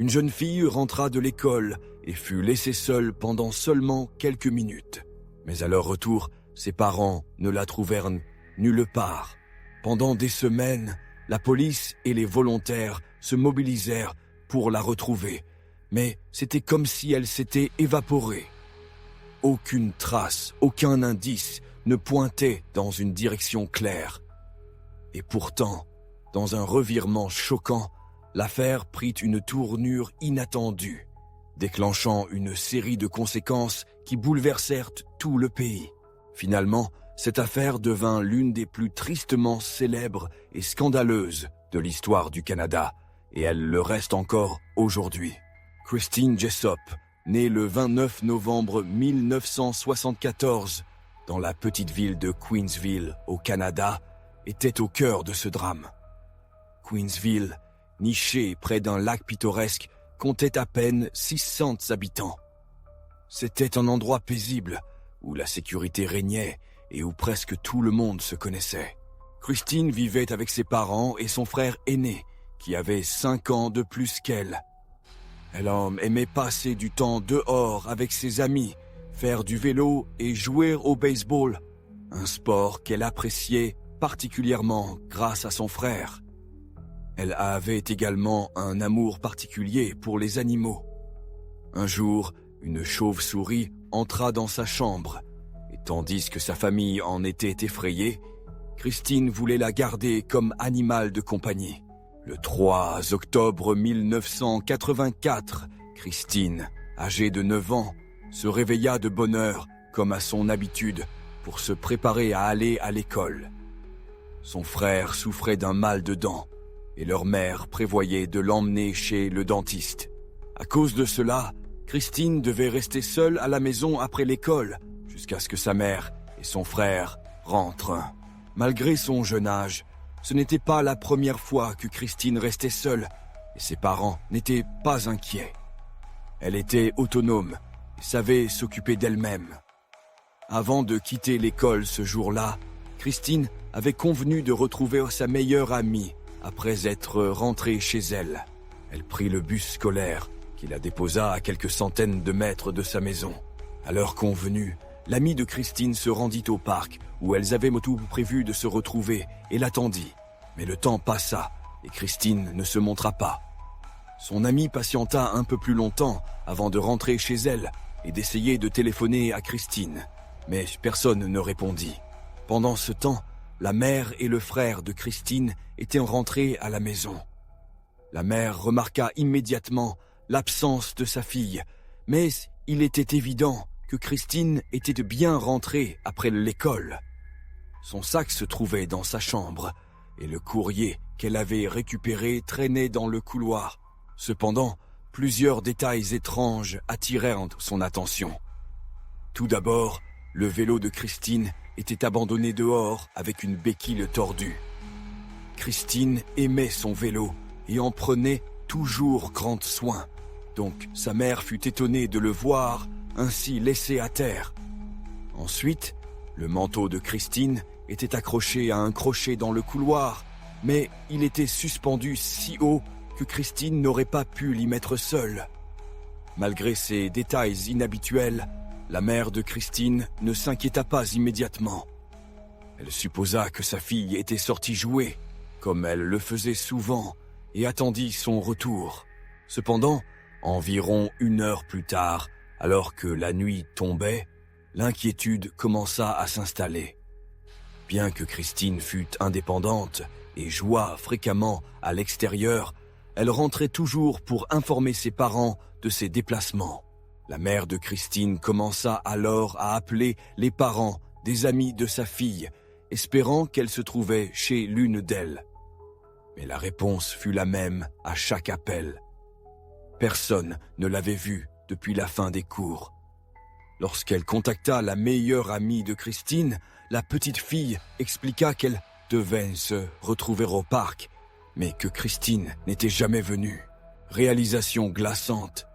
Une jeune fille rentra de l'école et fut laissée seule pendant seulement quelques minutes. Mais à leur retour, ses parents ne la trouvèrent nulle part. Pendant des semaines, la police et les volontaires se mobilisèrent pour la retrouver, mais c'était comme si elle s'était évaporée. Aucune trace, aucun indice ne pointait dans une direction claire. Et pourtant, dans un revirement choquant, l'affaire prit une tournure inattendue, déclenchant une série de conséquences qui bouleversèrent tout le pays. Finalement, cette affaire devint l'une des plus tristement célèbres et scandaleuses de l'histoire du Canada, et elle le reste encore aujourd'hui. Christine Jessop, née le 29 novembre 1974 dans la petite ville de Queensville, au Canada, était au cœur de ce drame. Queensville, nichée près d'un lac pittoresque, comptait à peine 600 habitants. C'était un endroit paisible, où la sécurité régnait et où presque tout le monde se connaissait. Christine vivait avec ses parents et son frère aîné, qui avait 5 ans de plus qu'elle. Elle aimait passer du temps dehors avec ses amis, faire du vélo et jouer au baseball, un sport qu'elle appréciait particulièrement grâce à son frère. Elle avait également un amour particulier pour les animaux. Un jour, une chauve-souris entra dans sa chambre, et tandis que sa famille en était effrayée, Christine voulait la garder comme animal de compagnie. Le 3 octobre 1984, Christine, âgée de 9 ans, se réveilla de bonne heure, comme à son habitude, pour se préparer à aller à l'école. Son frère souffrait d'un mal de dents, et leur mère prévoyait de l'emmener chez le dentiste. À cause de cela, Christine devait rester seule à la maison après l'école, jusqu'à ce que sa mère et son frère rentrent. Malgré son jeune âge, ce n'était pas la première fois que Christine restait seule, et ses parents n'étaient pas inquiets. Elle était autonome et savait s'occuper d'elle-même. Avant de quitter l'école ce jour-là, Christine avait convenu de retrouver sa meilleure amie après être rentrée chez elle. Elle prit le bus scolaire qui la déposa à quelques centaines de mètres de sa maison. À l'heure convenue, l'amie de Christine se rendit au parc où elles avaient tout prévu de se retrouver et l'attendit. Mais le temps passa et Christine ne se montra pas. Son amie patienta un peu plus longtemps avant de rentrer chez elle et d'essayer de téléphoner à Christine. Mais personne ne répondit. Pendant ce temps, la mère et le frère de Christine étaient rentrés à la maison. La mère remarqua immédiatement l'absence de sa fille, mais il était évident que Christine était bien rentrée après l'école. Son sac se trouvait dans sa chambre, et le courrier qu'elle avait récupéré traînait dans le couloir. Cependant, plusieurs détails étranges attirèrent son attention. Tout d'abord, le vélo de Christine était abandonné dehors avec une béquille tordue. Christine aimait son vélo et en prenait toujours grand soin, donc sa mère fut étonnée de le voir ainsi laissé à terre. Ensuite, le manteau de Christine était accroché à un crochet dans le couloir, mais il était suspendu si haut que Christine n'aurait pas pu l'y mettre seule. Malgré ces détails inhabituels, la mère de Christine ne s'inquiéta pas immédiatement. Elle supposa que sa fille était sortie jouer, comme elle le faisait souvent, et attendit son retour. Cependant, environ 1 heure plus tard, alors que la nuit tombait, l'inquiétude commença à s'installer. Bien que Christine fût indépendante et jouât fréquemment à l'extérieur, elle rentrait toujours pour informer ses parents de ses déplacements. La mère de Christine commença alors à appeler les parents des amis de sa fille, espérant qu'elle se trouvait chez l'une d'elles. Mais la réponse fut la même à chaque appel. Personne ne l'avait vue depuis la fin des cours. Lorsqu'elle contacta la meilleure amie de Christine, la petite fille expliqua qu'elle devait se retrouver au parc, mais que Christine n'était jamais venue. Réalisation glaçante.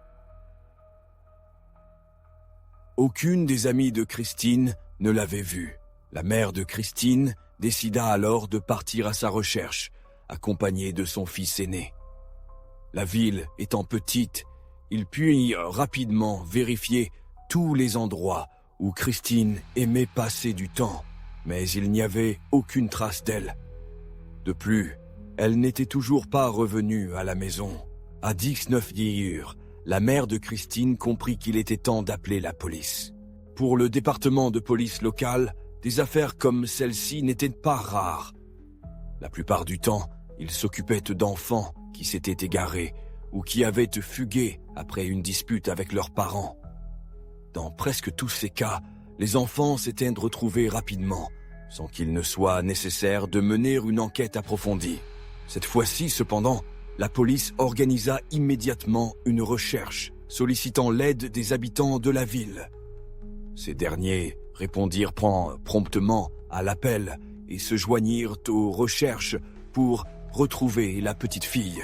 Aucune des amies de Christine ne l'avait vue. La mère de Christine décida alors de partir à sa recherche, accompagnée de son fils aîné. La ville étant petite, il put rapidement vérifier tous les endroits où Christine aimait passer du temps, mais il n'y avait aucune trace d'elle. De plus, elle n'était toujours pas revenue à la maison. À 19 heures, la mère de Christine comprit qu'il était temps d'appeler la police. Pour le département de police local, des affaires comme celle-ci n'étaient pas rares. La plupart du temps, ils s'occupaient d'enfants qui s'étaient égarés ou qui avaient fugué après une dispute avec leurs parents. Dans presque tous ces cas, les enfants s'étaient retrouvés rapidement, sans qu'il ne soit nécessaire de mener une enquête approfondie. Cette fois-ci, cependant, la police organisa immédiatement une recherche, sollicitant l'aide des habitants de la ville. Ces derniers répondirent promptement à l'appel et se joignirent aux recherches pour retrouver la petite fille.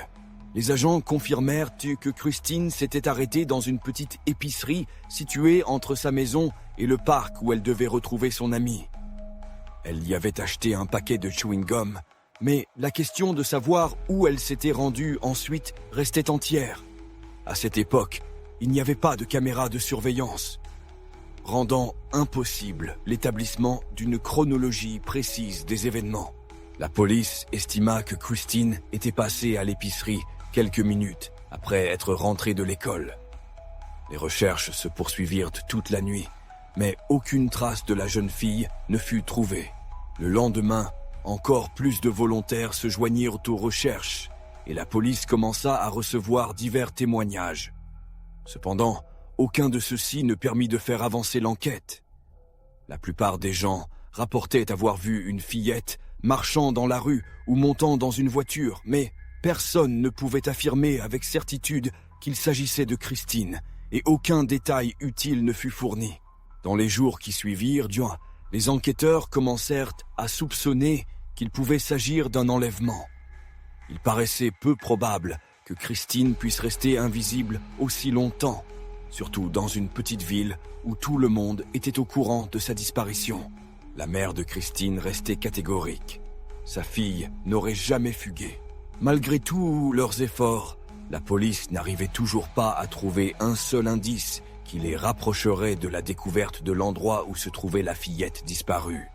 Les agents confirmèrent que Christine s'était arrêtée dans une petite épicerie située entre sa maison et le parc où elle devait retrouver son amie. Elle y avait acheté un paquet de chewing-gum, mais la question de savoir où elle s'était rendue ensuite restait entière. À cette époque, il n'y avait pas de caméra de surveillance, rendant impossible l'établissement d'une chronologie précise des événements. La police estima que Christine était passée à l'épicerie quelques minutes après être rentrée de l'école. Les recherches se poursuivirent toute la nuit, mais aucune trace de la jeune fille ne fut trouvée. Le lendemain, encore plus de volontaires se joignirent aux recherches et la police commença à recevoir divers témoignages. Cependant, aucun de ceux-ci ne permit de faire avancer l'enquête. La plupart des gens rapportaient avoir vu une fillette marchant dans la rue ou montant dans une voiture, mais personne ne pouvait affirmer avec certitude qu'il s'agissait de Christine, et aucun détail utile ne fut fourni. Dans les jours qui suivirent, les enquêteurs commencèrent à soupçonner qu'il pouvait s'agir d'un enlèvement. Il paraissait peu probable que Christine puisse rester invisible aussi longtemps, surtout dans une petite ville où tout le monde était au courant de sa disparition. La mère de Christine restait catégorique. Sa fille n'aurait jamais fugué. Malgré tous leurs efforts, la police n'arrivait toujours pas à trouver un seul indice qui les rapprocherait de la découverte de l'endroit où se trouvait la fillette disparue.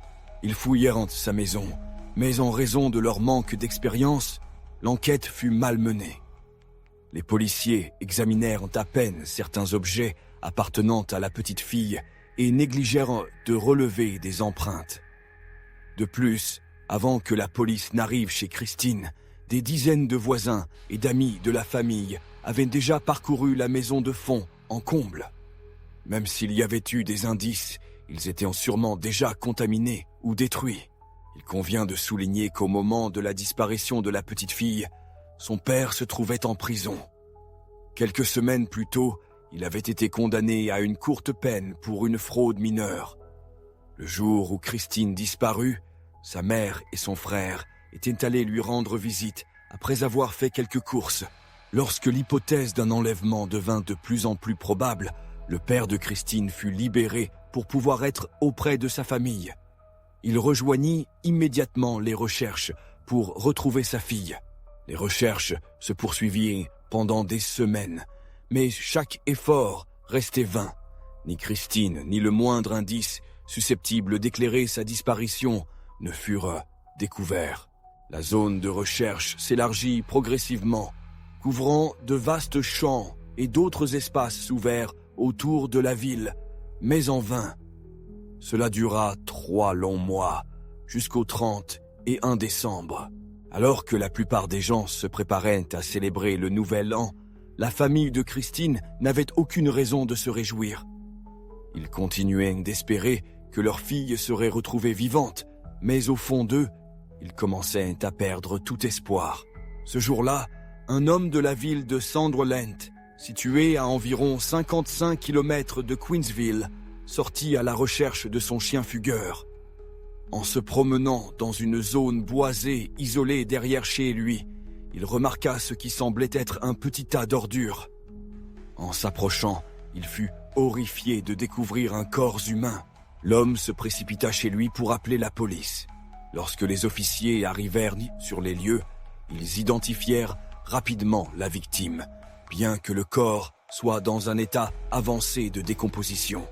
Ils fouillèrent sa maison, mais en raison de leur manque d'expérience, l'enquête fut mal menée. Les policiers examinèrent à peine certains objets appartenant à la petite fille et négligèrent de relever des empreintes. De plus, avant que la police n'arrive chez Christine, des dizaines de voisins et d'amis de la famille avaient déjà parcouru la maison de fond en comble. Même s'il y avait eu des indices, ils étaient sûrement déjà contaminés ou détruits. Il convient de souligner qu'au moment de la disparition de la petite fille, son père se trouvait en prison. Quelques semaines plus tôt, il avait été condamné à une courte peine pour une fraude mineure. Le jour où Christine disparut, sa mère et son frère étaient allés lui rendre visite après avoir fait quelques courses. Lorsque l'hypothèse d'un enlèvement devint de plus en plus probable, le père de Christine fut libéré pour pouvoir être auprès de sa famille. Il rejoignit immédiatement les recherches pour retrouver sa fille. Les recherches se poursuivirent pendant des semaines, mais chaque effort restait vain. Ni Christine, ni le moindre indice susceptible d'éclairer sa disparition ne furent découverts. La zone de recherche s'élargit progressivement, couvrant de vastes champs et d'autres espaces ouverts autour de la ville, mais en vain. Cela dura 3 longs mois, jusqu'au 31 décembre. Alors que la plupart des gens se préparaient à célébrer le nouvel an, la famille de Christine n'avait aucune raison de se réjouir. Ils continuaient d'espérer que leur fille serait retrouvée vivante, mais au fond d'eux, ils commençaient à perdre tout espoir. Ce jour-là, un homme de la ville de Sunderland, située à environ 55 km de Queensville, sortit à la recherche de son chien fugueur. En se promenant dans une zone boisée isolée derrière chez lui, il remarqua ce qui semblait être un petit tas d'ordures. En s'approchant, il fut horrifié de découvrir un corps humain. L'homme se précipita chez lui pour appeler la police. Lorsque les officiers arrivèrent sur les lieux, ils identifièrent rapidement la victime, bien que le corps soit dans un état avancé de décomposition.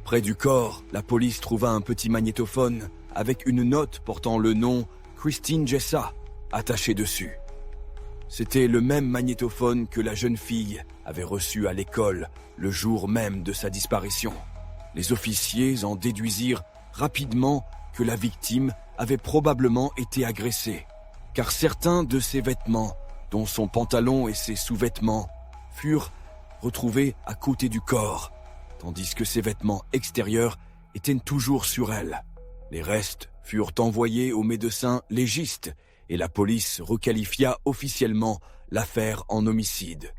Près du corps, la police trouva un petit magnétophone avec une note portant le nom Christine Jessa attaché dessus. C'était le même magnétophone que la jeune fille avait reçu à l'école le jour même de sa disparition. Les officiers en déduisirent rapidement que la victime avait probablement été agressée, car certains de ses vêtements, dont son pantalon et ses sous-vêtements, furent retrouvés à côté du corps, tandis que ses vêtements extérieurs étaient toujours sur elle. Les restes furent envoyés au médecin légiste et la police requalifia officiellement l'affaire en homicide.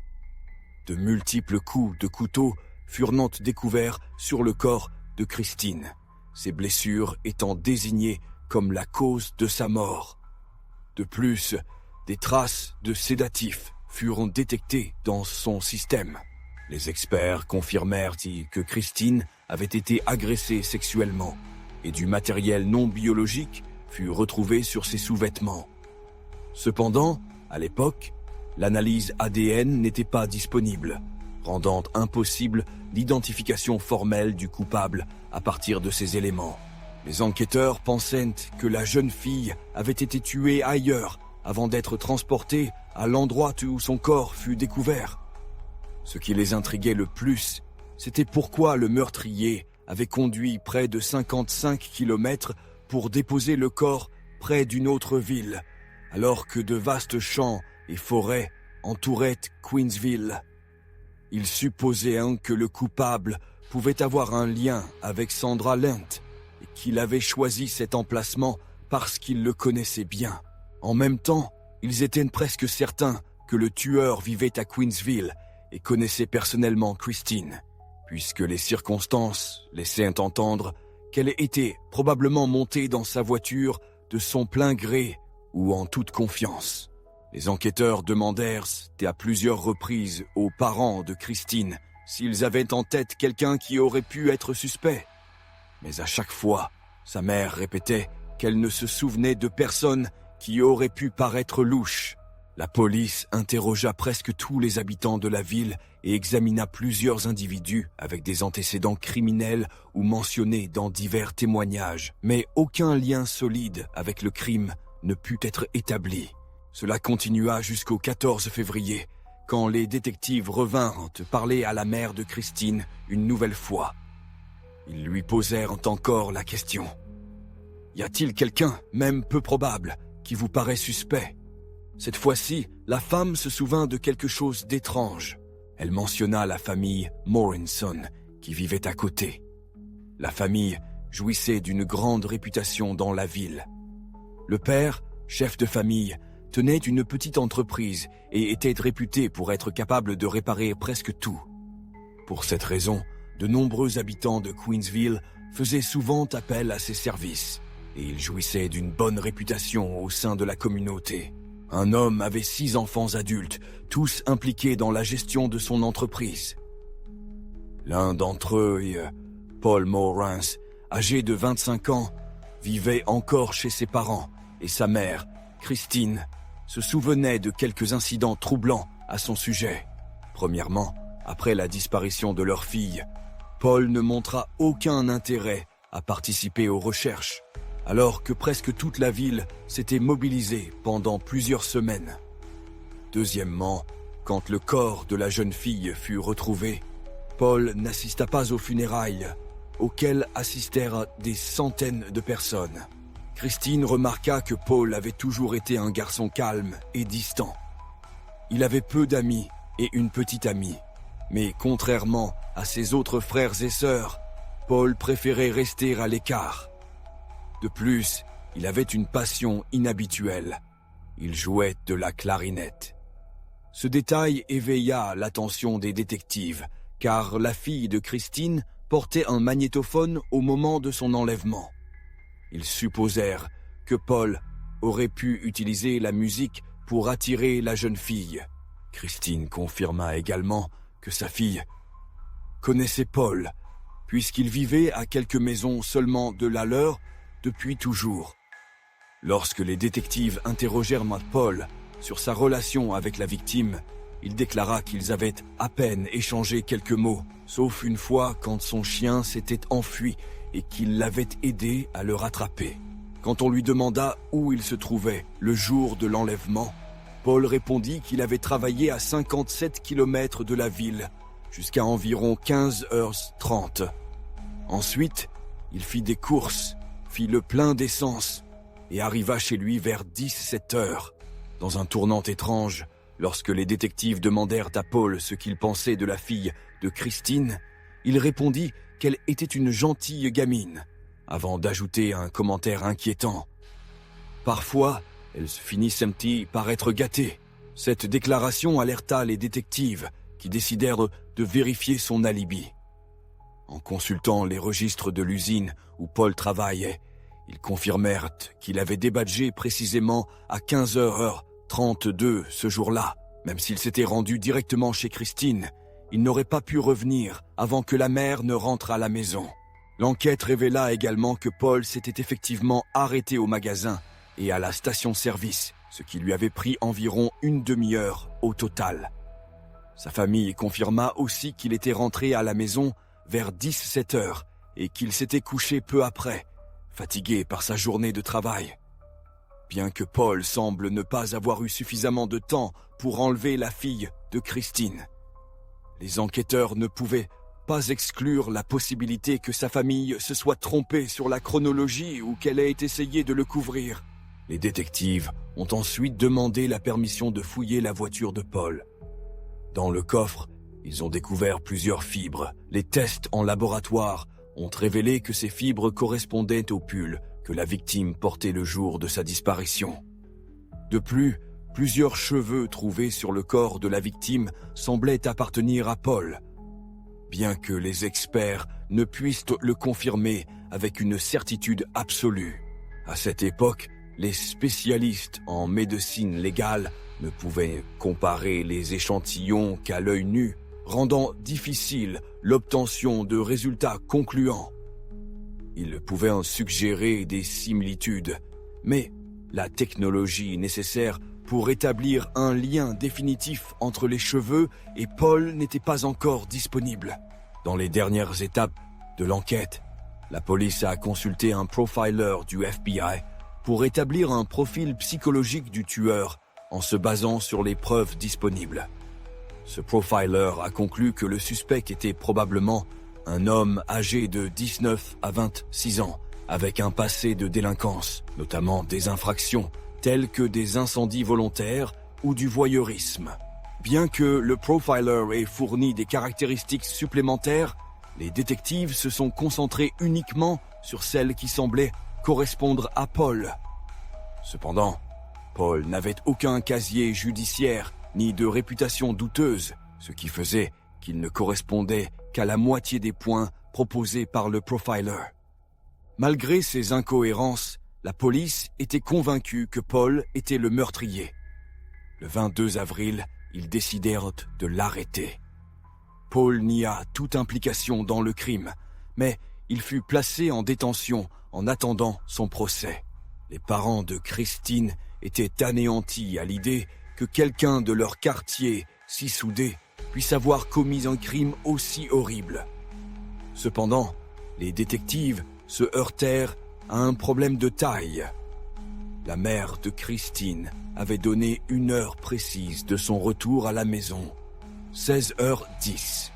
De multiples coups de couteau furent découverts sur le corps de Christine, ces blessures étant désignées comme la cause de sa mort. De plus, des traces de sédatifs furent détectées dans son système. Les experts confirmèrent que Christine avait été agressée sexuellement et du matériel non biologique fut retrouvé sur ses sous-vêtements. Cependant, à l'époque, l'analyse ADN n'était pas disponible, rendant impossible l'identification formelle du coupable à partir de ces éléments. Les enquêteurs pensaient que la jeune fille avait été tuée ailleurs avant d'être transportée à l'endroit où son corps fut découvert. Ce qui les intriguait le plus, c'était pourquoi le meurtrier avait conduit près de 55 kilomètres pour déposer le corps près d'une autre ville, alors que de vastes champs et forêts entouraient Queensville. Ils supposaient que le coupable pouvait avoir un lien avec Sandra Lent et qu'il avait choisi cet emplacement parce qu'il le connaissait bien. En même temps, ils étaient presque certains que le tueur vivait à Queensville et connaissait personnellement Christine, puisque les circonstances laissaient entendre qu'elle était probablement montée dans sa voiture de son plein gré ou en toute confiance. Les enquêteurs demandèrent à plusieurs reprises aux parents de Christine s'ils avaient en tête quelqu'un qui aurait pu être suspect. Mais à chaque fois, sa mère répétait qu'elle ne se souvenait de personne qui aurait pu paraître louche. La police interrogea presque tous les habitants de la ville et examina plusieurs individus avec des antécédents criminels ou mentionnés dans divers témoignages. Mais aucun lien solide avec le crime ne put être établi. Cela continua jusqu'au 14 février, quand les détectives revinrent parler à la mère de Christine une nouvelle fois. Ils lui posèrent encore la question. « Y a-t-il quelqu'un, même peu probable, qui vous paraît suspect ?» Cette fois-ci, la femme se souvint de quelque chose d'étrange. Elle mentionna la famille Morinson, qui vivait à côté. La famille jouissait d'une grande réputation dans la ville. Le père, chef de famille, tenait une petite entreprise et était réputé pour être capable de réparer presque tout. Pour cette raison, de nombreux habitants de Queensville faisaient souvent appel à ses services, et il jouissait d'une bonne réputation au sein de la communauté. Un homme avait 6 enfants adultes, tous impliqués dans la gestion de son entreprise. L'un d'entre eux, Paul Morans, âgé de 25 ans, vivait encore chez ses parents, et sa mère, Christine, se souvenait de quelques incidents troublants à son sujet. Premièrement, après la disparition de leur fille, Paul ne montra aucun intérêt à participer aux recherches, alors que presque toute la ville s'était mobilisée pendant plusieurs semaines. Deuxièmement, quand le corps de la jeune fille fut retrouvé, Paul n'assista pas aux funérailles, auxquelles assistèrent des centaines de personnes. Christine remarqua que Paul avait toujours été un garçon calme et distant. Il avait peu d'amis et une petite amie, mais contrairement à ses autres frères et sœurs, Paul préférait rester à l'écart. De plus, il avait une passion inhabituelle. Il jouait de la clarinette. Ce détail éveilla l'attention des détectives, car la fille de Christine portait un magnétophone au moment de son enlèvement. Ils supposèrent que Paul aurait pu utiliser la musique pour attirer la jeune fille. Christine confirma également que sa fille connaissait Paul, puisqu'il vivait à quelques maisons seulement de la leur depuis toujours. Lorsque les détectives interrogèrent Paul sur sa relation avec la victime, il déclara qu'ils avaient à peine échangé quelques mots, sauf une fois quand son chien s'était enfui et qu'il l'avait aidé à le rattraper. Quand on lui demanda où il se trouvait le jour de l'enlèvement, Paul répondit qu'il avait travaillé à 57 km de la ville, jusqu'à environ 15h30. Ensuite, il fit des courses, fit le plein d'essence et arriva chez lui vers 17h. Dans un tournant étrange, lorsque les détectives demandèrent à Paul ce qu'il pensait de la fille de Christine, il répondit qu'elle était une gentille gamine, avant d'ajouter un commentaire inquiétant. Parfois, elle finissait par être gâtée. Cette déclaration alerta les détectives, qui décidèrent de vérifier son alibi. En consultant les registres de l'usine où Paul travaillait, ils confirmèrent qu'il avait débadgé précisément à 15h32 ce jour-là. Même s'il s'était rendu directement chez Christine, il n'aurait pas pu revenir avant que la mère ne rentre à la maison. L'enquête révéla également que Paul s'était effectivement arrêté au magasin et à la station-service, ce qui lui avait pris environ une demi-heure au total. Sa famille confirma aussi qu'il était rentré à la maison vers 17h et qu'il s'était couché peu après, fatigué par sa journée de travail. Bien que Paul semble ne pas avoir eu suffisamment de temps pour enlever la fille de Christine, les enquêteurs ne pouvaient pas exclure la possibilité que sa famille se soit trompée sur la chronologie ou qu'elle ait essayé de le couvrir. Les détectives ont ensuite demandé la permission de fouiller la voiture de Paul. Dans le coffre, ils ont découvert plusieurs fibres. Les tests en laboratoire ont révélé que ces fibres correspondaient au pull que la victime portait le jour de sa disparition. De plus, plusieurs cheveux trouvés sur le corps de la victime semblaient appartenir à Paul, bien que les experts ne puissent le confirmer avec une certitude absolue. À cette époque, les spécialistes en médecine légale ne pouvaient comparer les échantillons qu'à l'œil nu, rendant difficile l'obtention de résultats concluants. Ils pouvaient en suggérer des similitudes, mais la technologie nécessaire pour établir un lien définitif entre les cheveux et Paul n'était pas encore disponible. Dans les dernières étapes de l'enquête, la police a consulté un profiler du FBI pour établir un profil psychologique du tueur en se basant sur les preuves disponibles. Ce profiler a conclu que le suspect était probablement un homme âgé de 19 à 26 ans, avec un passé de délinquance, notamment des infractions telles que des incendies volontaires ou du voyeurisme. Bien que le profiler ait fourni des caractéristiques supplémentaires, les détectives se sont concentrés uniquement sur celles qui semblaient correspondre à Paul. Cependant, Paul n'avait aucun casier judiciaire ni de réputation douteuse, ce qui faisait qu'il ne correspondait qu'à la moitié des points proposés par le profiler. Malgré ces incohérences, la police était convaincue que Paul était le meurtrier. Le 22 avril, ils décidèrent de l'arrêter. Paul nia toute implication dans le crime, mais il fut placé en détention en attendant son procès. Les parents de Christine étaient anéantis à l'idée que quelqu'un de leur quartier, si soudé, puisse avoir commis un crime aussi horrible. Cependant, les détectives se heurtèrent à un problème de taille. La mère de Christine avait donné une heure précise de son retour à la maison, 16h10.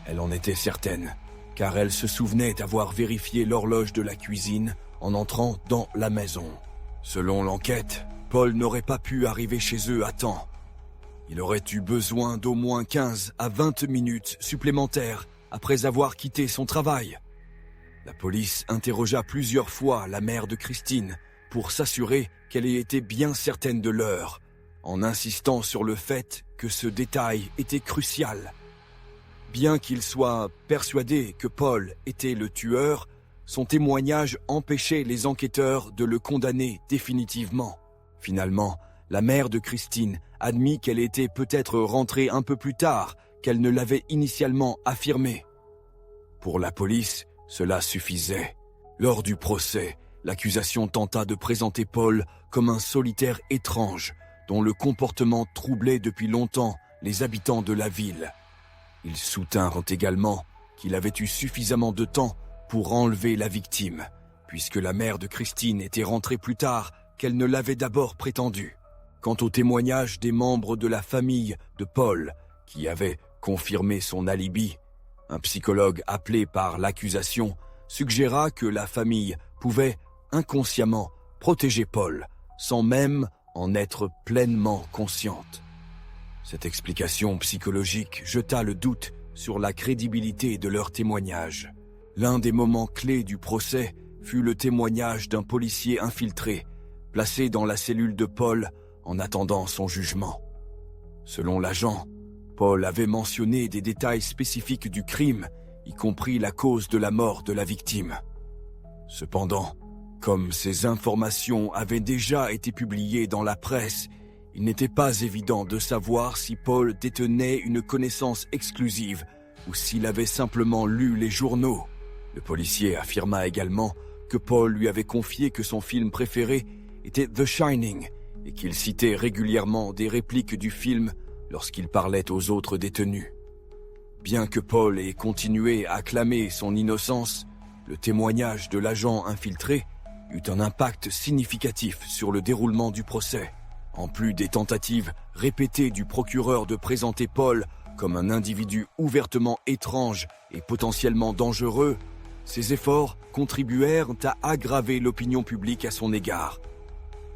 Elle en était certaine, car elle se souvenait avoir vérifié l'horloge de la cuisine en entrant dans la maison. Selon l'enquête, Paul n'aurait pas pu arriver chez eux à temps. Il aurait eu besoin d'au moins 15 à 20 minutes supplémentaires après avoir quitté son travail. La police interrogea plusieurs fois la mère de Christine pour s'assurer qu'elle était bien certaine de l'heure, en insistant sur le fait que ce détail était crucial. Bien qu'il soit persuadé que Paul était le tueur, son témoignage empêchait les enquêteurs de le condamner définitivement. Finalement, la mère de Christine admit qu'elle était peut-être rentrée un peu plus tard qu'elle ne l'avait initialement affirmé. Pour la police, cela suffisait. Lors du procès, l'accusation tenta de présenter Paul comme un solitaire étrange, dont le comportement troublait depuis longtemps les habitants de la ville. Ils soutinrent également qu'il avait eu suffisamment de temps pour enlever la victime, puisque la mère de Christine était rentrée plus tard qu'elle ne l'avait d'abord prétendu. Quant au témoignage des membres de la famille de Paul, qui avaient confirmé son alibi, un psychologue appelé par l'accusation suggéra que la famille pouvait inconsciemment protéger Paul, sans même en être pleinement consciente. Cette explication psychologique jeta le doute sur la crédibilité de leur témoignage. L'un des moments clés du procès fut le témoignage d'un policier infiltré, placé dans la cellule de Paul en attendant son jugement. Selon l'agent, Paul avait mentionné des détails spécifiques du crime, y compris la cause de la mort de la victime. Cependant, comme ces informations avaient déjà été publiées dans la presse, il n'était pas évident de savoir si Paul détenait une connaissance exclusive ou s'il avait simplement lu les journaux. Le policier affirma également que Paul lui avait confié que son film préféré était The Shining et qu'il citait régulièrement des répliques du film lorsqu'il parlait aux autres détenus. Bien que Paul ait continué à clamer son innocence, le témoignage de l'agent infiltré eut un impact significatif sur le déroulement du procès. En plus des tentatives répétées du procureur de présenter Paul comme un individu ouvertement étrange et potentiellement dangereux, ces efforts contribuèrent à aggraver l'opinion publique à son égard.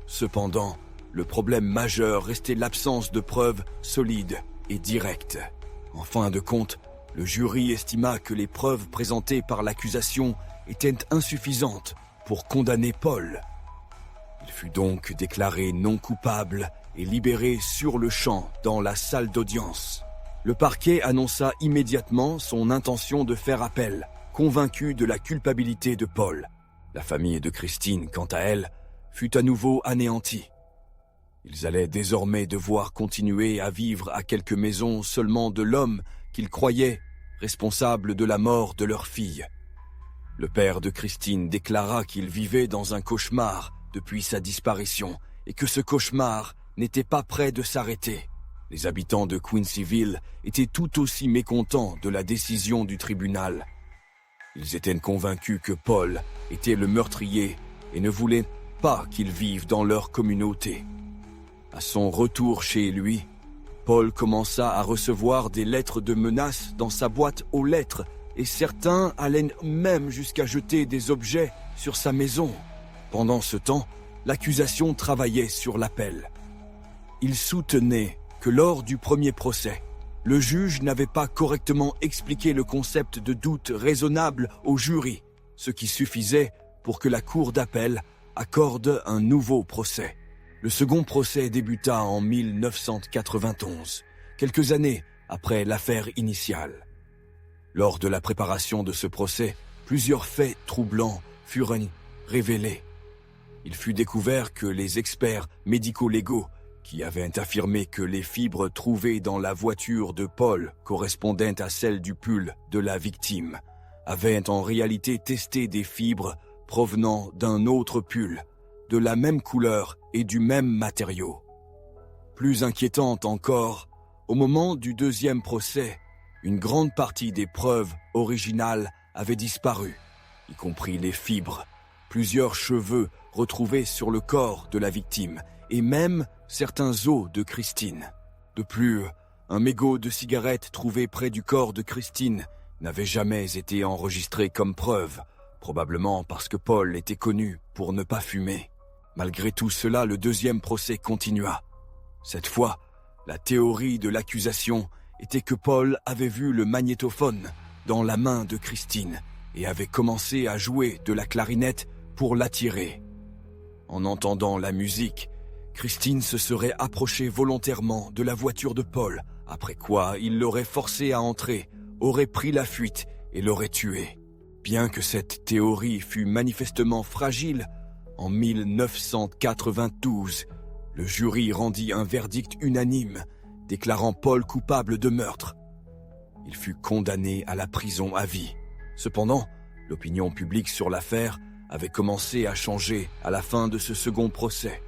Cependant, le problème majeur restait l'absence de preuves solides et directes. En fin de compte, le jury estima que les preuves présentées par l'accusation étaient insuffisantes pour condamner Paul. Il fut donc déclaré non coupable et libéré sur le champ dans la salle d'audience. Le parquet annonça immédiatement son intention de faire appel, convaincu de la culpabilité de Paul. La famille de Christine, quant à elle, fut à nouveau anéantie. Ils allaient désormais devoir continuer à vivre à quelques maisons seulement de l'homme qu'ils croyaient responsable de la mort de leur fille. Le père de Christine déclara qu'il vivait dans un cauchemar depuis sa disparition et que ce cauchemar n'était pas près de s'arrêter. Les habitants de Quincyville étaient tout aussi mécontents de la décision du tribunal. Ils étaient convaincus que Paul était le meurtrier et ne voulaient pas qu'il vive dans leur communauté. À son retour chez lui, Paul commença à recevoir des lettres de menaces dans sa boîte aux lettres et certains allaient même jusqu'à jeter des objets sur sa maison. Pendant ce temps, l'accusation travaillait sur l'appel. Il soutenait que lors du premier procès, le juge n'avait pas correctement expliqué le concept de doute raisonnable au jury, ce qui suffisait pour que la cour d'appel accorde un nouveau procès. Le second procès débuta en 1991, quelques années après l'affaire initiale. Lors de la préparation de ce procès, plusieurs faits troublants furent révélés. Il fut découvert que les experts médico-légaux, qui avaient affirmé que les fibres trouvées dans la voiture de Paul correspondaient à celles du pull de la victime, avaient en réalité testé des fibres provenant d'un autre pull, de la même couleur et du même matériau. Plus inquiétante encore, au moment du deuxième procès, une grande partie des preuves originales avait disparu, y compris les fibres, plusieurs cheveux retrouvés sur le corps de la victime et même certains os de Christine. De plus, un mégot de cigarette trouvé près du corps de Christine n'avait jamais été enregistré comme preuve, probablement parce que Paul était connu pour ne pas fumer. Malgré tout cela, le deuxième procès continua. Cette fois, la théorie de l'accusation était que Paul avait vu le magnétophone dans la main de Christine et avait commencé à jouer de la clarinette pour l'attirer. En entendant la musique, Christine se serait approchée volontairement de la voiture de Paul, après quoi il l'aurait forcé à entrer, aurait pris la fuite et l'aurait tué. Bien que cette théorie fût manifestement fragile, en 1992, le jury rendit un verdict unanime, déclarant Paul coupable de meurtre. Il fut condamné à la prison à vie. Cependant, l'opinion publique sur l'affaire avait commencé à changer à la fin de ce second procès.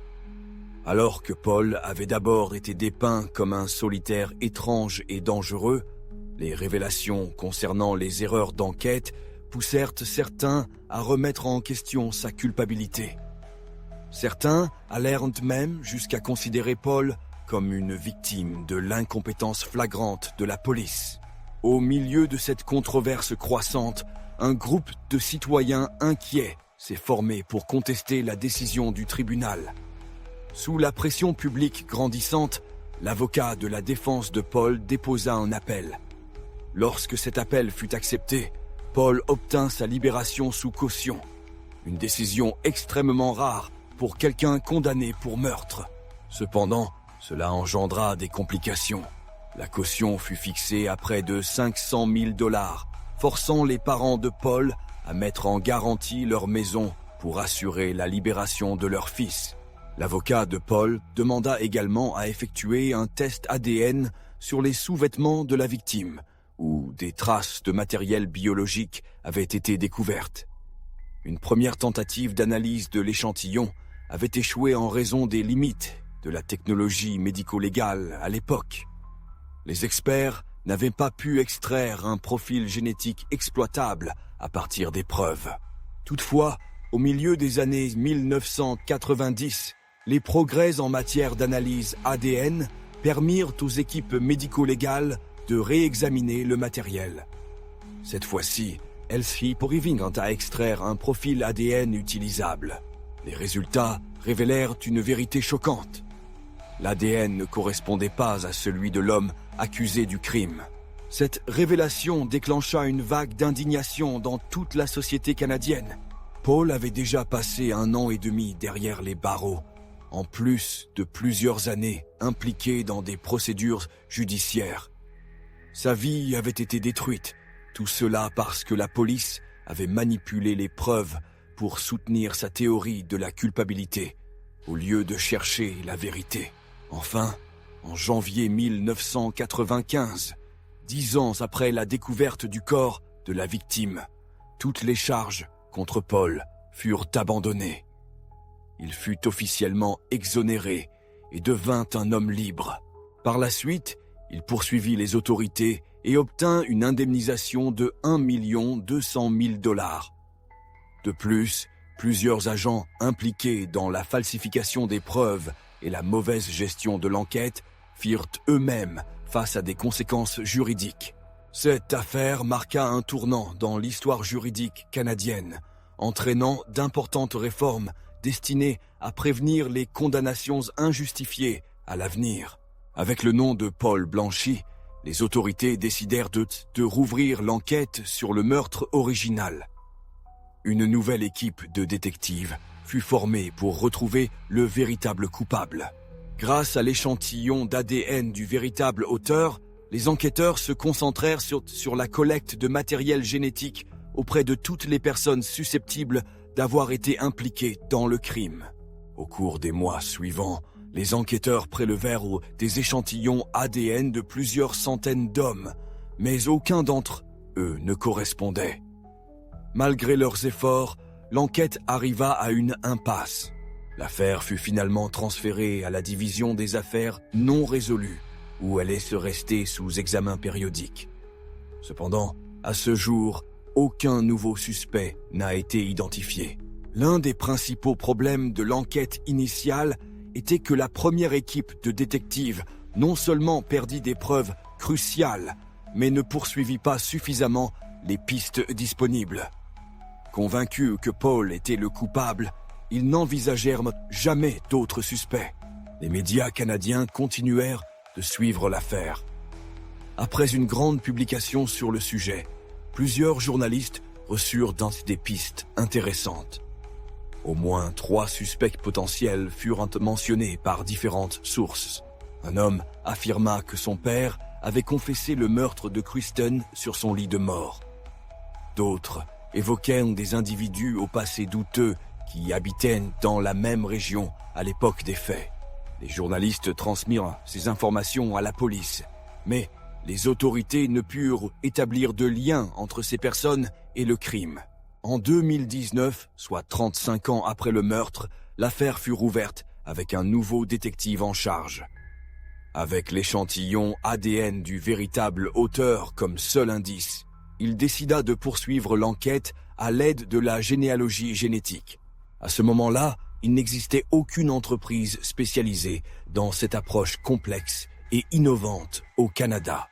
Alors que Paul avait d'abord été dépeint comme un solitaire étrange et dangereux, les révélations concernant les erreurs d'enquête poussèrent certains à remettre en question sa culpabilité. Certains allèrent même jusqu'à considérer Paul comme une victime de l'incompétence flagrante de la police. Au milieu de cette controverse croissante, un groupe de citoyens inquiets s'est formé pour contester la décision du tribunal. Sous la pression publique grandissante, l'avocat de la défense de Paul déposa un appel. Lorsque cet appel fut accepté, Paul obtint sa libération sous caution. Une décision extrêmement rare pour quelqu'un condamné pour meurtre. Cependant, cela engendra des complications. La caution fut fixée à près de 500 000 $, forçant les parents de Paul à mettre en garantie leur maison pour assurer la libération de leur fils. L'avocat de Paul demanda également à effectuer un test ADN sur les sous-vêtements de la victime, où des traces de matériel biologique avaient été découvertes. Une première tentative d'analyse de l'échantillon avait échoué en raison des limites de la technologie médico-légale à l'époque. Les experts n'avaient pas pu extraire un profil génétique exploitable à partir des preuves. Toutefois, au milieu des années 1990, les progrès en matière d'analyse ADN permirent aux équipes médico-légales de réexaminer le matériel. Cette fois-ci, elles parvinrent à extraire un profil ADN utilisable. Les résultats révélèrent une vérité choquante. L'ADN ne correspondait pas à celui de l'homme accusé du crime. Cette révélation déclencha une vague d'indignation dans toute la société canadienne. Paul avait déjà passé 1 an et demi derrière les barreaux, en plus de plusieurs années impliqué dans des procédures judiciaires. Sa vie avait été détruite, tout cela parce que la police avait manipulé les preuves pour soutenir sa théorie de la culpabilité, au lieu de chercher la vérité. Enfin, en janvier 1995, 10 ans après la découverte du corps de la victime, toutes les charges contre Paul furent abandonnées. Il fut officiellement exonéré et devint un homme libre. Par la suite, il poursuivit les autorités et obtint une indemnisation de 1 200 000 $. De plus, plusieurs agents impliqués dans la falsification des preuves et la mauvaise gestion de l'enquête firent eux-mêmes face à des conséquences juridiques. Cette affaire marqua un tournant dans l'histoire juridique canadienne, entraînant d'importantes réformes destinées à prévenir les condamnations injustifiées à l'avenir. Avec le nom de Paul blanchi, les autorités décidèrent de rouvrir l'enquête sur le meurtre original. Une nouvelle équipe de détectives fut formée pour retrouver le véritable coupable. Grâce à l'échantillon d'ADN du véritable auteur, les enquêteurs se concentrèrent sur la collecte de matériel génétique auprès de toutes les personnes susceptibles d'avoir été impliquées dans le crime. Au cours des mois suivants, les enquêteurs prélevèrent des échantillons ADN de plusieurs centaines d'hommes, mais aucun d'entre eux ne correspondait. Malgré leurs efforts, l'enquête arriva à une impasse. L'affaire fut finalement transférée à la division des affaires non résolues, où elle est restée sous examen périodique. Cependant, à ce jour, aucun nouveau suspect n'a été identifié. L'un des principaux problèmes de l'enquête initiale était que la première équipe de détectives non seulement perdit des preuves cruciales, mais ne poursuivit pas suffisamment les pistes disponibles. Convaincus que Paul était le coupable, ils n'envisagèrent jamais d'autres suspects. Les médias canadiens continuèrent de suivre l'affaire. Après une grande publication sur le sujet, plusieurs journalistes reçurent des pistes intéressantes. Au moins 3 suspects potentiels furent mentionnés par différentes sources. Un homme affirma que son père avait confessé le meurtre de Kristen sur son lit de mort. D'autres évoquèrent des individus au passé douteux qui habitaient dans la même région à l'époque des faits. Les journalistes transmirent ces informations à la police, mais les autorités ne purent établir de lien entre ces personnes et le crime. En 2019, soit 35 ans après le meurtre, l'affaire fut rouverte avec un nouveau détective en charge. Avec l'échantillon ADN du véritable auteur comme seul indice, il décida de poursuivre l'enquête à l'aide de la généalogie génétique. À ce moment-là, il n'existait aucune entreprise spécialisée dans cette approche complexe et innovante au Canada.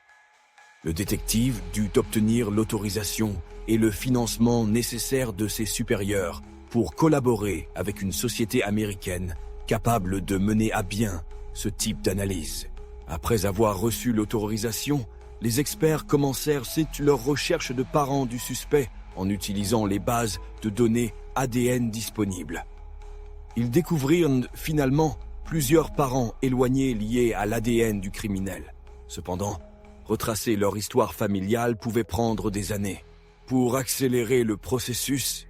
Le détective dut obtenir l'autorisation et le financement nécessaires de ses supérieurs pour collaborer avec une société américaine capable de mener à bien ce type d'analyse. Après avoir reçu l'autorisation, les experts commencèrent leurs recherches de parents du suspect en utilisant les bases de données ADN disponibles. Ils découvrirent finalement plusieurs parents éloignés liés à l'ADN du criminel. Cependant, retracer leur histoire familiale pouvait prendre des années. Pour accélérer le processus,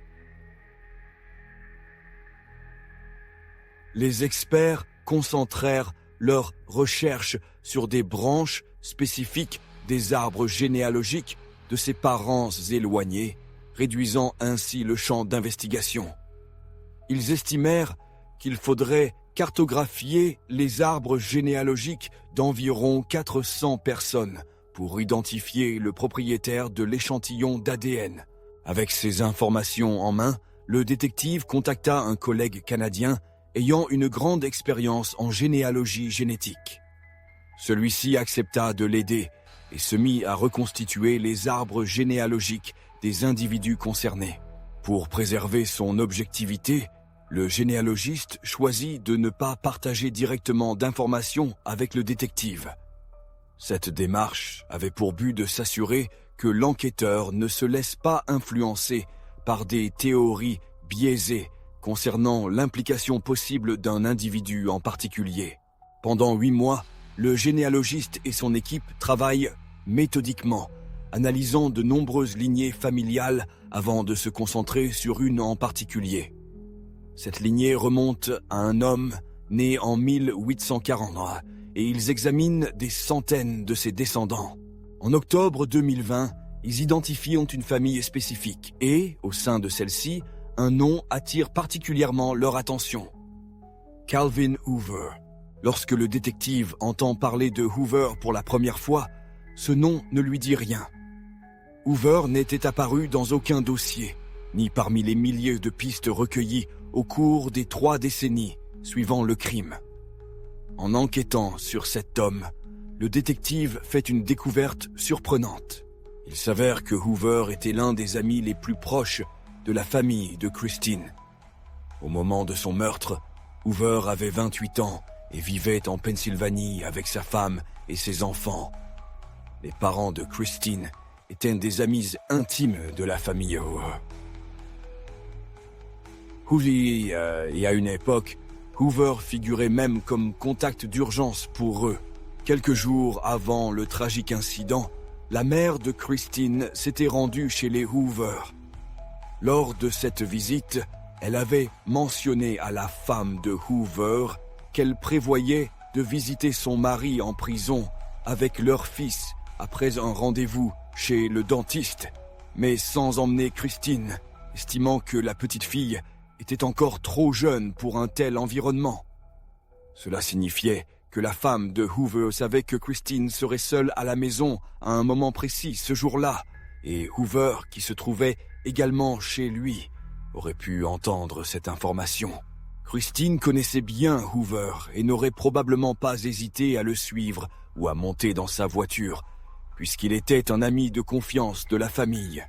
les experts concentrèrent leurs recherches sur des branches spécifiques des arbres généalogiques de ses parents éloignés, réduisant ainsi le champ d'investigation. Ils estimèrent qu'il faudrait cartographier les arbres généalogiques d'environ 400 personnes pour identifier le propriétaire de l'échantillon d'ADN. Avec ces informations en main, le détective contacta un collègue canadien ayant une grande expérience en généalogie génétique. Celui-ci accepta de l'aider et se mit à reconstituer les arbres généalogiques des individus concernés. Pour préserver son objectivité, le généalogiste choisit de ne pas partager directement d'informations avec le détective. Cette démarche avait pour but de s'assurer que l'enquêteur ne se laisse pas influencer par des théories biaisées concernant l'implication possible d'un individu en particulier. Pendant 8 mois, le généalogiste et son équipe travaillent méthodiquement, analysant de nombreuses lignées familiales avant de se concentrer sur une en particulier. Cette lignée remonte à un homme né en 1840 et ils examinent des centaines de ses descendants. En octobre 2020, ils identifient une famille spécifique et, au sein de celle-ci, un nom attire particulièrement leur attention. Calvin Hoover. Lorsque le détective entend parler de Hoover pour la première fois, ce nom ne lui dit rien. Hoover n'était apparu dans aucun dossier, ni parmi les milliers de pistes recueillies au cours des 3 décennies suivant le crime. En enquêtant sur cet homme, le détective fait une découverte surprenante. Il s'avère que Hoover était l'un des amis les plus proches de la famille de Christine. Au moment de son meurtre, Hoover avait 28 ans et vivait en Pennsylvanie avec sa femme et ses enfants. Les parents de Christine étaient des amis intimes de la famille Hoover. Et à une époque, Hoover figurait même comme contact d'urgence pour eux. Quelques jours avant le tragique incident, la mère de Christine s'était rendue chez les Hoover. Lors de cette visite, elle avait mentionné à la femme de Hoover qu'elle prévoyait de visiter son mari en prison avec leur fils après un rendez-vous chez le dentiste, mais sans emmener Christine, estimant que la petite fille était encore trop jeune pour un tel environnement. Cela signifiait que la femme de Hoover savait que Christine serait seule à la maison à un moment précis ce jour-là, et Hoover, qui se trouvait également chez lui, aurait pu entendre cette information. Christine connaissait bien Hoover et n'aurait probablement pas hésité à le suivre ou à monter dans sa voiture, puisqu'il était un ami de confiance de la famille.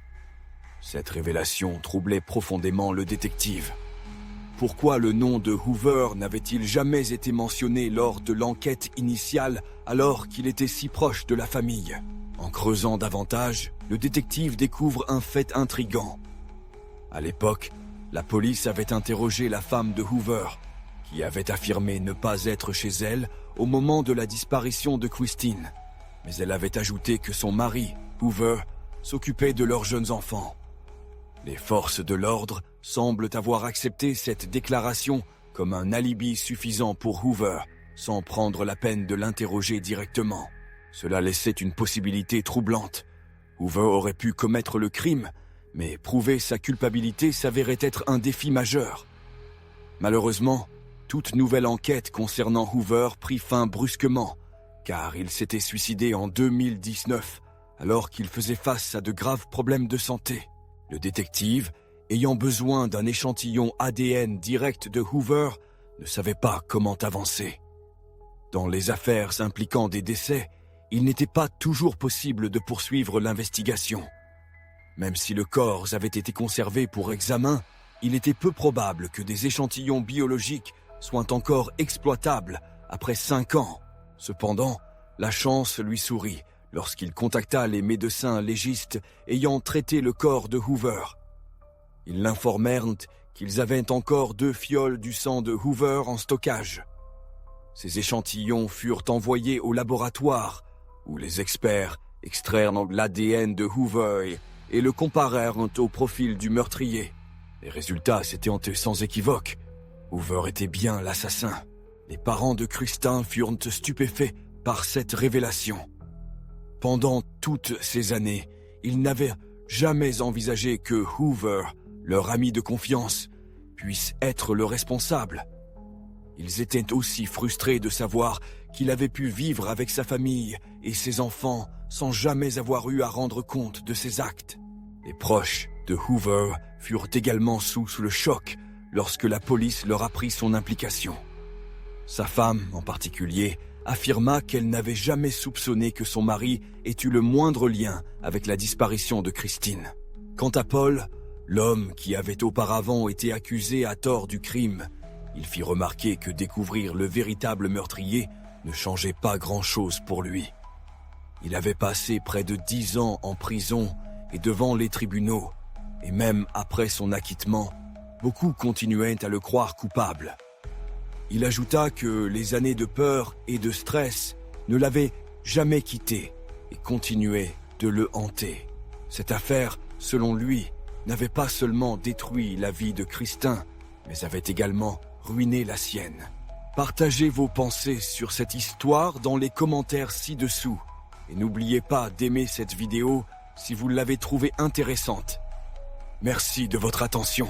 Cette révélation troublait profondément le détective. Pourquoi le nom de Hoover n'avait-il jamais été mentionné lors de l'enquête initiale alors qu'il était si proche de la famille ? En creusant davantage, le détective découvre un fait intrigant. À l'époque, la police avait interrogé la femme de Hoover, qui avait affirmé ne pas être chez elle au moment de la disparition de Christine. Mais elle avait ajouté que son mari, Hoover, s'occupait de leurs jeunes enfants. Les forces de l'ordre semblent avoir accepté cette déclaration comme un alibi suffisant pour Hoover, sans prendre la peine de l'interroger directement. Cela laissait une possibilité troublante. Hoover aurait pu commettre le crime, mais prouver sa culpabilité s'avérait être un défi majeur. Malheureusement, toute nouvelle enquête concernant Hoover prit fin brusquement, car il s'était suicidé en 2019, alors qu'il faisait face à de graves problèmes de santé. Le détective, ayant besoin d'un échantillon ADN direct de Hoover, ne savait pas comment avancer. Dans les affaires impliquant des décès, il n'était pas toujours possible de poursuivre l'investigation. Même si le corps avait été conservé pour examen, il était peu probable que des échantillons biologiques soient encore exploitables après 5 ans. Cependant, la chance lui sourit lorsqu'il contacta les médecins légistes ayant traité le corps de Hoover. Ils l'informèrent qu'ils avaient encore 2 fioles du sang de Hoover en stockage. Ces échantillons furent envoyés au laboratoire, où les experts extrairent l'ADN de Hoover et le comparèrent au profil du meurtrier. Les résultats s'étaient sans équivoque. Hoover était bien l'assassin. Les parents de Kristin furent stupéfaits par cette révélation. Pendant toutes ces années, ils n'avaient jamais envisagé que Hoover, leur ami de confiance, puisse être le responsable. Ils étaient aussi frustrés de savoir qu'il avait pu vivre avec sa famille et ses enfants sans jamais avoir eu à rendre compte de ses actes. Les proches de Hoover furent également sous le choc lorsque la police leur apprit son implication. Sa femme, en particulier, affirma qu'elle n'avait jamais soupçonné que son mari ait eu le moindre lien avec la disparition de Christine. Quant à Paul, l'homme qui avait auparavant été accusé à tort du crime, il fit remarquer que découvrir le véritable meurtrier ne changeait pas grand-chose pour lui. Il avait passé près de 10 ans en prison et devant les tribunaux, et même après son acquittement, beaucoup continuaient à le croire coupable. Il ajouta que les années de peur et de stress ne l'avaient jamais quitté et continuaient de le hanter. Cette affaire, selon lui, n'avait pas seulement détruit la vie de Kristin, mais avait également ruiné la sienne. Partagez vos pensées sur cette histoire dans les commentaires ci-dessous. Et n'oubliez pas d'aimer cette vidéo si vous l'avez trouvée intéressante. Merci de votre attention.